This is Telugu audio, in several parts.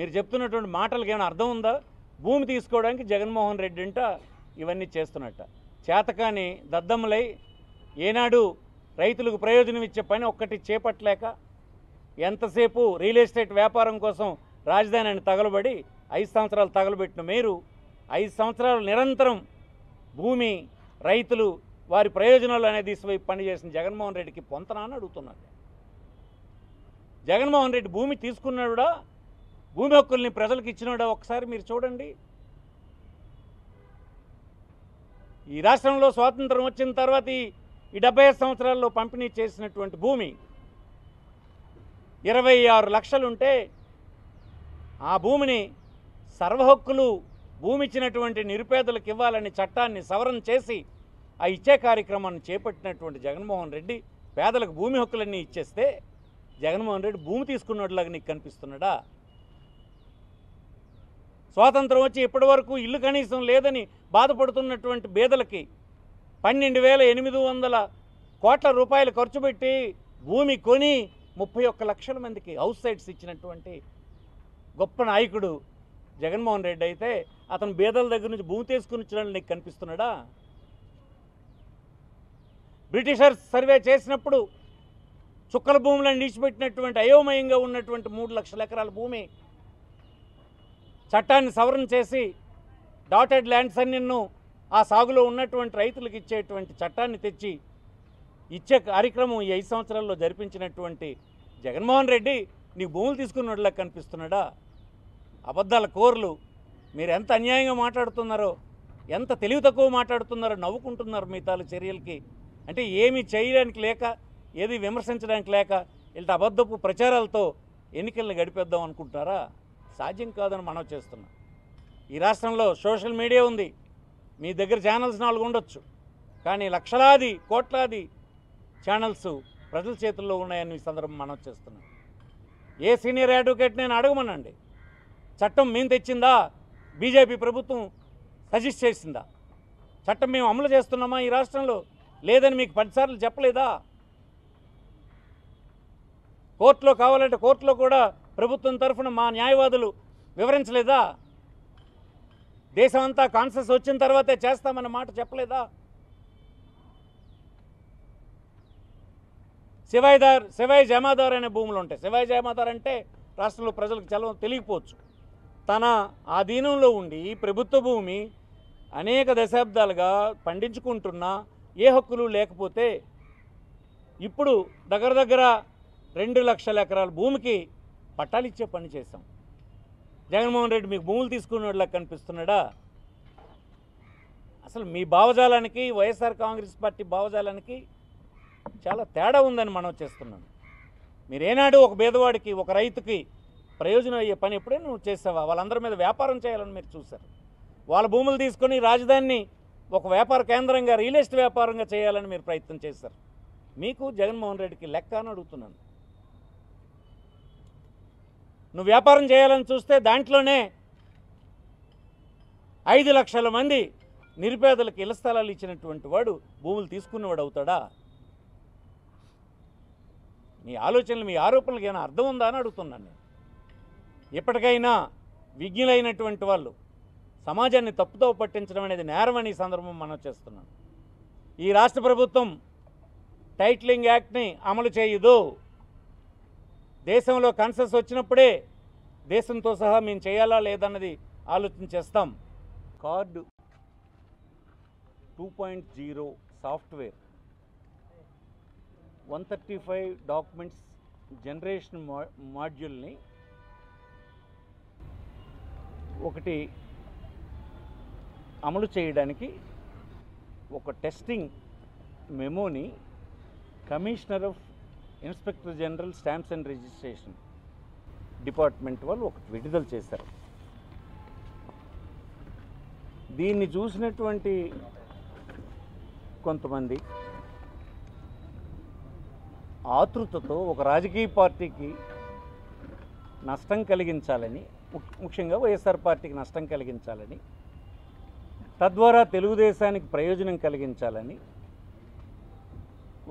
మీరు చెప్తున్నటువంటి మాటలకు ఏమైనా అర్థం ఉందా? భూమి తీసుకోవడానికి జగన్మోహన్ రెడ్డి అంట ఇవన్నీ చేస్తున్నట్ట. చేతకాని దద్దమ్మలై ఏనాడు రైతులకు ప్రయోజనం ఇచ్చే పని ఒక్కటి చేపట్టలేక ఎంతసేపు రియల్ ఎస్టేట్ వ్యాపారం కోసం రాజధానిని తగలబడి 5 సంవత్సరాలు తగలబెట్టిన మీరు 5 సంవత్సరాలు నిరంతరం భూమి రైతులు వారి ప్రయోజనాలు అనేది దిశవైపు పనిచేసిన జగన్మోహన్ రెడ్డికి పొంతనా అని అడుగుతున్నారు. జగన్మోహన్ రెడ్డి భూమి తీసుకున్నాడా, భూమి హక్కుల్ని ప్రజలకు ఇచ్చినాడా ఒకసారి మీరు చూడండి. ఈ రాష్ట్రంలో స్వాతంత్రం వచ్చిన తర్వాత ఈ 75 సంవత్సరాల్లో పంపిణీ చేసినటువంటి భూమి 26 లక్షలుంటే ఆ భూమిని సర్వహక్కులు భూమి ఇచ్చినటువంటి నిరుపేదలకు ఇవ్వాలని చట్టాన్ని సవరణ చేసి ఆ ఇచ్చే కార్యక్రమాన్ని చేపట్టినటువంటి జగన్మోహన్ రెడ్డి పేదలకు భూమి హక్కులన్నీ ఇచ్చేస్తే జగన్మోహన్ రెడ్డి భూమి తీసుకున్నట్లాగా నీకు కనిపిస్తున్నాడా? స్వాతంత్రం వచ్చి ఇప్పటి వరకు ఇల్లు కనీసం లేదని బాధపడుతున్నటువంటి పేదలకి 12,800 కోట్ల రూపాయలు ఖర్చు పెట్టి భూమి కొని 31 లక్షల మందికి హౌస్ సైట్స్ ఇచ్చినటువంటి గొప్ప నాయకుడు జగన్మోహన్ రెడ్డి అయితే అతను పేదల దగ్గర నుంచి భూమి తీసుకుని వచ్చిన నీకు కనిపిస్తున్నాడా? బ్రిటిషర్స్ సర్వే చేసినప్పుడు చుక్కల భూములను నిలిచిపెట్టినటువంటి అయోమయంగా ఉన్నటువంటి 3 లక్షల ఎకరాల భూమి చట్టాన్ని సవరణ చేసి డాటెడ్ ల్యాండ్స్ అన్నిన్ను ఆ సాగులో ఉన్నటువంటి రైతులకు ఇచ్చేటువంటి చట్టాన్ని తెచ్చి ఇచ్చే కార్యక్రమం ఈ 5 సంవత్సరాల్లో జరిపించినటువంటి జగన్మోహన్ రెడ్డి నీకు భూములు తీసుకున్నట్లా కనిపిస్తున్నాడా? అబద్ధాల కోర్లు మీరు ఎంత అన్యాయంగా మాట్లాడుతున్నారో, ఎంత తెలివి తక్కువ మాట్లాడుతున్నారో నవ్వుకుంటున్నారు మీ తాలూ చర్యలకి. అంటే ఏమీ చేయడానికి లేక, ఏది విమర్శించడానికి లేక ఇలాంటి అబద్ధపు ప్రచారాలతో ఎన్నికలను గడిపేద్దాం అనుకుంటున్నారా? సాధ్యం కాదని మనం చేస్తున్నాం. ఈ రాష్ట్రంలో సోషల్ మీడియా ఉంది, మీ దగ్గర ఛానల్స్ 4 ఉండొచ్చు, కానీ లక్షలాది కోట్లాది ఛానల్స్ ప్రజల చేతుల్లో ఉన్నాయని ఈ సందర్భం మనం చేస్తున్నాం. ఏ సీనియర్ అడ్వకేట్ నేను అడగమనండి, చట్టం మేము తెచ్చిందా, బీజేపీ ప్రభుత్వం సజెస్ట్ చేసిందా? చట్టం మేము అమలు చేస్తున్నామా ఈ రాష్ట్రంలో? లేదని మీకు 10 సార్లు చెప్పలేదా? కోర్టులో కావాలంటే కోర్టులో కూడా ప్రభుత్వం తరఫున మా న్యాయవాదులు వివరించలేదా? దేశం అంతా కాన్సెస్ వచ్చిన తర్వాతే చేస్తామన్న మాట చెప్పలేదా? శివాయి జమాదార్ అనే భూములు ఉంటాయి. శివాయి జమాదార్ అంటే రాష్ట్రంలో ప్రజలకు చాలా తెలియకపోవచ్చు. తన ఆధీనంలో ఉండి ప్రభుత్వ భూమి అనేక దశాబ్దాలుగా పండించుకుంటున్నా ఏ హక్కులు లేకపోతే ఇప్పుడు దగ్గర 2 లక్షల ఎకరాల భూమికి పట్టాలు ఇచ్చే పని చేశాం. జగన్మోహన్ రెడ్డి మీకు భూములు తీసుకున్నట్లా కనిపిస్తున్నాడా? అసలు మీ భావజాలానికి వైఎస్ఆర్ కాంగ్రెస్ పార్టీ భావజాలానికి చాలా తేడా ఉందని మనం చేస్తున్నాం. మీరేనాడు ఒక పేదవాడికి, ఒక రైతుకి ప్రయోజనం అయ్యే పని ఎప్పుడైనా నువ్వు చేసావా? వాళ్ళందరి మీద వ్యాపారం చేయాలని మీరు చూశారు. వాళ్ళ భూములు తీసుకొని రాజధానిని ఒక వ్యాపార కేంద్రంగా, రియల్ ఎస్టేట్ వ్యాపారంగా చేయాలని మీరు ప్రయత్నం చేశారు. మీకు జగన్మోహన్ రెడ్డికి లెక్క అని అడుగుతున్నాను. నువ్వు వ్యాపారం చేయాలని చూస్తే దాంట్లోనే 5 లక్షల మంది నిరుపేదలకు ఇళ్ల స్థలాలు ఇచ్చినటువంటి వాడు భూములు తీసుకున్నవాడు అవుతాడా? మీ ఆలోచనలు, మీ ఆరోపణలకు ఏమైనా అర్థం ఉందా అని అడుగుతున్నాను నేను. ఎప్పటికైనా విజ్ఞులైనటువంటి వాళ్ళు సమాజాన్ని తప్పుతో పట్టించడం అనేది నేరమని ఈ సందర్భం మనం చేస్తున్నాం. ఈ రాష్ట్ర ప్రభుత్వం టైటిలింగ్ యాక్ట్ని అమలు చేయదు. దేశంలో కన్సెస్ వచ్చినప్పుడే దేశంతో సహా మేము చేయాలా లేదన్నది ఆలోచన చేస్తాం. కార్డు 2.0 సాఫ్ట్వేర్ 135 డాక్యుమెంట్స్ జనరేషన్ మాడ్యూల్ని ఒకటి అమలు చేయడానికి ఒక టెస్టింగ్ మెమోని commissioner of inspector general stamps and registration department వాళ్ళు ఒకటి విడుదల చేశారు. దీన్ని చూసినటువంటి కొంతమంది ఆతృతతో ఒక రాజకీయ పార్టీకి నష్టం కలిగించాలని, ముఖ్యంగా వైఎస్ఆర్ పార్టీకి నష్టం కలిగించాలని, తద్వారా తెలుగుదేశానికి ప్రయోజనం కలిగించాలని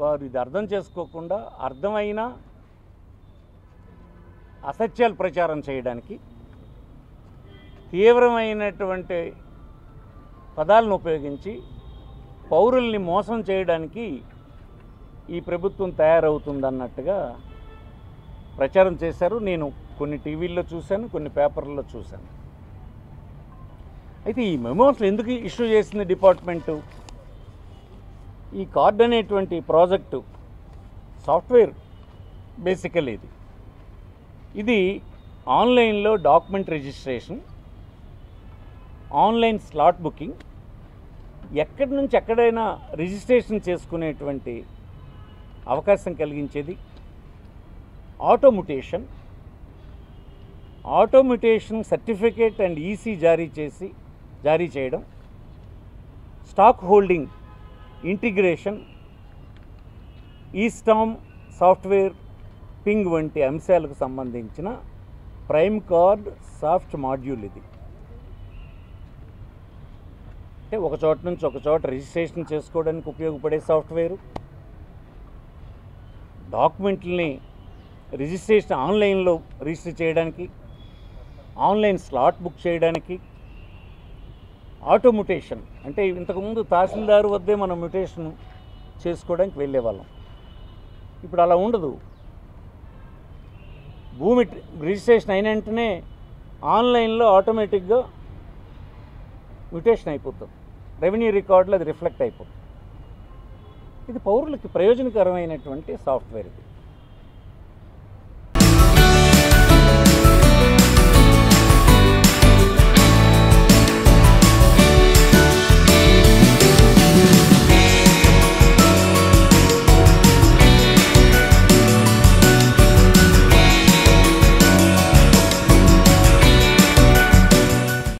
వారు ఇది అర్థం చేసుకోకుండా అర్థమైన అసత్యాలు ప్రచారం చేయడానికి తీవ్రమైనటువంటి పదాలను ఉపయోగించి పౌరుల్ని మోసం చేయడానికి ఈ ప్రభుత్వం తయారవుతుందన్నట్టుగా ప్రచారం చేశారు. నేను కొన్ని టీవీల్లో చూశాను, కొన్ని పేపర్లలో చూశాను. అయితే ఈ మెమోస్ ఎందుకు ఇష్యూ చేసింది డిపార్ట్మెంటు? ఈ కార్డ్ అనేటువంటి ప్రాజెక్టు సాఫ్ట్వేర్ బేసికల్ ఇది ఆన్లైన్లో document registration, online slot booking, ఎక్కడి నుంచి ఎక్కడైనా రిజిస్ట్రేషన్ చేసుకునేటువంటి అవకాశం కలిగించేది. ఆటోమ్యుటేషన్ సర్టిఫికేట్ అండ్ ఈసీ జారీ చేయడం, stock holding integration, ఈస్టామ్ software ping వంటి అంశాలకు సంబంధించిన ప్రైమ్ కార్డ్ సాఫ్ట్ మాడ్యూల్ ఇది. అంటే ఒక చోట నుంచి ఒక చోట రిజిస్ట్రేషన్ చేసుకోవడానికి ఉపయోగపడే సాఫ్ట్వేరు, డాక్యుమెంట్లని రిజిస్ట్రేషన్ ఆన్లైన్లో రిజిస్టర్ చేయడానికి, ఆన్లైన్ స్లాట్ బుక్ చేయడానికి, ఆటోమ్యుటేషన్ అంటే ఇంతకుముందు తహసీల్దారు వద్దే మనం మ్యుటేషన్ చేసుకోవడానికి వెళ్ళేవాళ్ళం. ఇప్పుడు అలా ఉండదు. భూమి రిజిస్ట్రేషన్ అయిన వెంటనే ఆన్లైన్లో ఆటోమేటిక్గా మ్యుటేషన్ అయిపోతుంది, రెవెన్యూ రికార్డులో అది రిఫ్లెక్ట్ అయిపోతుంది. ఇది పౌరులకి ప్రయోజనకరమైనటువంటి సాఫ్ట్వేర్ ఇది.